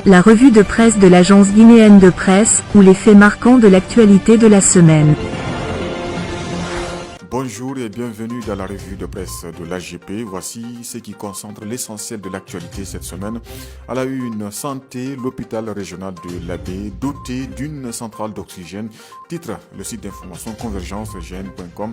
La revue de presse de l'agence guinéenne de presse, ou les faits marquants de l'actualité de la semaine. Bonjour et bienvenue dans la revue de presse de l'AGP. Voici ce qui concentre l'essentiel de l'actualité cette semaine. À la une, santé, l'hôpital régional de l'Abbé, doté d'une centrale d'oxygène. Titre, le site d'information convergencegn.com.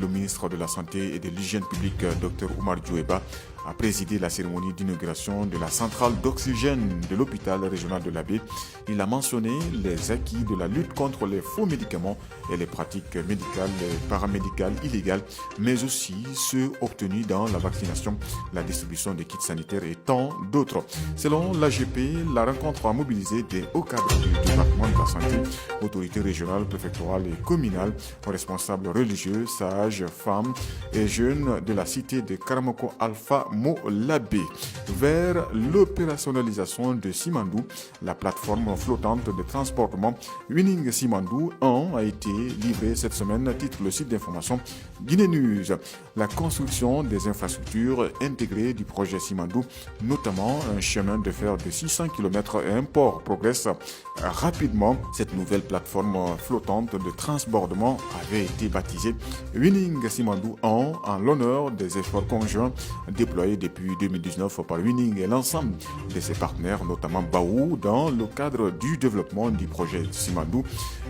Le ministre de la Santé et de l'Hygiène publique, Dr Oumar Djoueba, a présidé la cérémonie d'inauguration de la centrale d'oxygène de l'hôpital régional de l'Abbé. Il a mentionné les acquis de la lutte contre les faux médicaments et les pratiques médicales et paramédicales illégales, mais aussi ceux obtenus dans la vaccination, la distribution des kits sanitaires et tant d'autres. Selon l'AGP, la rencontre a mobilisé des hauts cadres du département de la santé, autorités régionales, préfectorales et communales, responsables religieux, sages, femmes et jeunes de la cité de Karamoko Alpha Mo-Labé, vers l'opérationnalisation de Simandou, la plateforme flottante de transportement Winning Simandou 1 a été livrée cette semaine, titre le site d'information Guinée News. La construction des infrastructures intégrées du projet Simandou, notamment un chemin de fer de 600 km et un port, progresse rapidement. Cette nouvelle plateforme flottante de transbordement avait été baptisée Winning Simandou 1 en l'honneur des efforts conjoints déployés depuis 2019 par Winning et l'ensemble de ses partenaires, notamment Baou, dans le cadre du développement du projet Simandou,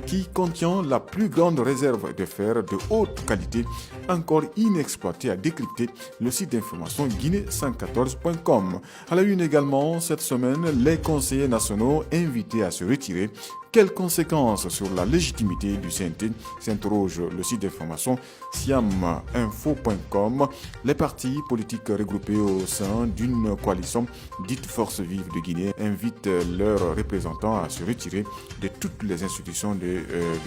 qui contient la plus grande réserve de fer de haute qualité encore inexploitée, à décrypter le site d'information guinée114.com. À la une également, cette semaine, les conseillers nationaux invités à se retirer. Quelles conséquences sur la légitimité du CNT, s'interroge le site d'information siaminfo.com. Les partis politiques regroupés au sein d'une coalition dite Force Vive de Guinée invitent leurs représentants à se retirer de toutes les institutions de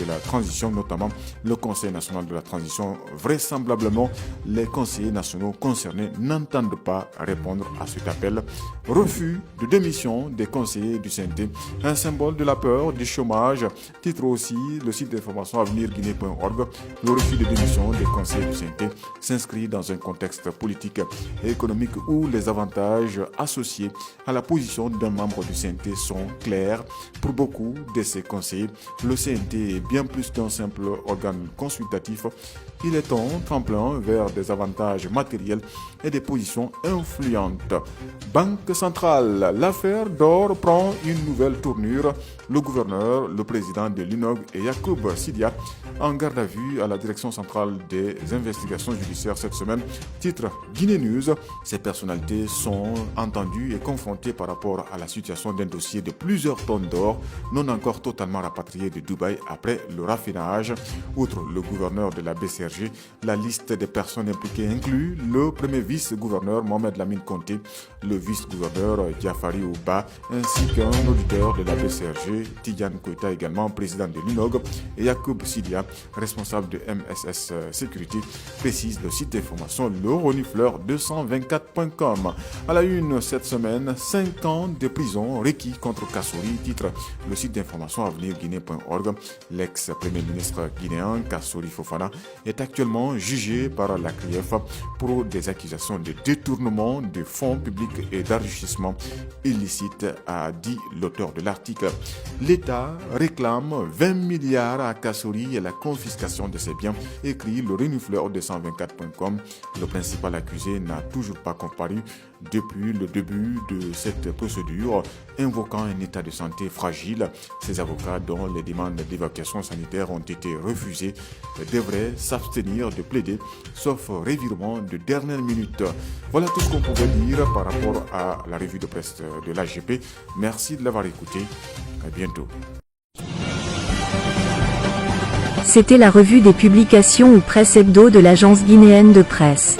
la transition, notamment le Conseil national de la transition. Vraisemblablement, les conseillers nationaux concernés n'entendent pas répondre à cet appel. Refus de démission des conseillers du CNT, un symbole de la peur, du chômage, titre aussi le site d'information avenirguinée.org. Le refus de démission des conseillers du CNT s'inscrit dans un contexte politique et économique où les avantages associés à la position d'un membre du CNT sont clairs. Pour beaucoup de ces conseillers, le CNT est bien plus qu'un simple organe consultatif. Il est un tremplin vers des avantages matériels et des positions influentes. Banque centrale, l'affaire d'or prend une nouvelle tournure. Le gouverneur, le président de l'UNOG et Yacoub Sidia en garde à vue à la direction centrale des investigations judiciaires cette semaine. Titre Guinée News. Ces personnalités sont entendues et confrontées par rapport à la situation d'un dossier de plusieurs tonnes d'or non encore totalement rapatrié de Dubaï après le raffinage. Outre le gouverneur de la BCRG, la liste des personnes impliquées inclut le premier vice-gouverneur Mohamed Lamine Conté, le vice-gouverneur Diafari Ouba, ainsi qu'un auditeur de la BCRG, Tidiane Koita, également président de l'UNOG, et Yacoub Sidia, responsable de MSS Sécurité, précise le site d'information lerenifleur224.com. À la une cette semaine, 5 ans de prison requis contre Kassouri, titre le site d'information avenirguinée.org. L'ex-premier ministre guinéen Kassouri Fofana est actuellement jugé par la CRIEF pour des accusations de détournement de fonds publics et d'enrichissement illicite, a dit l'auteur de l'article. L'État réclame 20 milliards à Kassouri et la confiscation de ses biens, écrit le renifleur224.com. Le principal accusé n'a toujours pas comparu depuis le début de cette procédure, invoquant un état de santé fragile. Ses avocats, dont les demandes d'évacuation sanitaire ont été refusées, devraient s'abstenir de plaider, sauf revirement de dernière minute. Voilà tout ce qu'on pouvait dire par rapport à la revue de presse de l'AGP. Merci de l'avoir écouté. À bientôt. C'était la revue des publications ou presse hebdo de l'agence guinéenne de presse.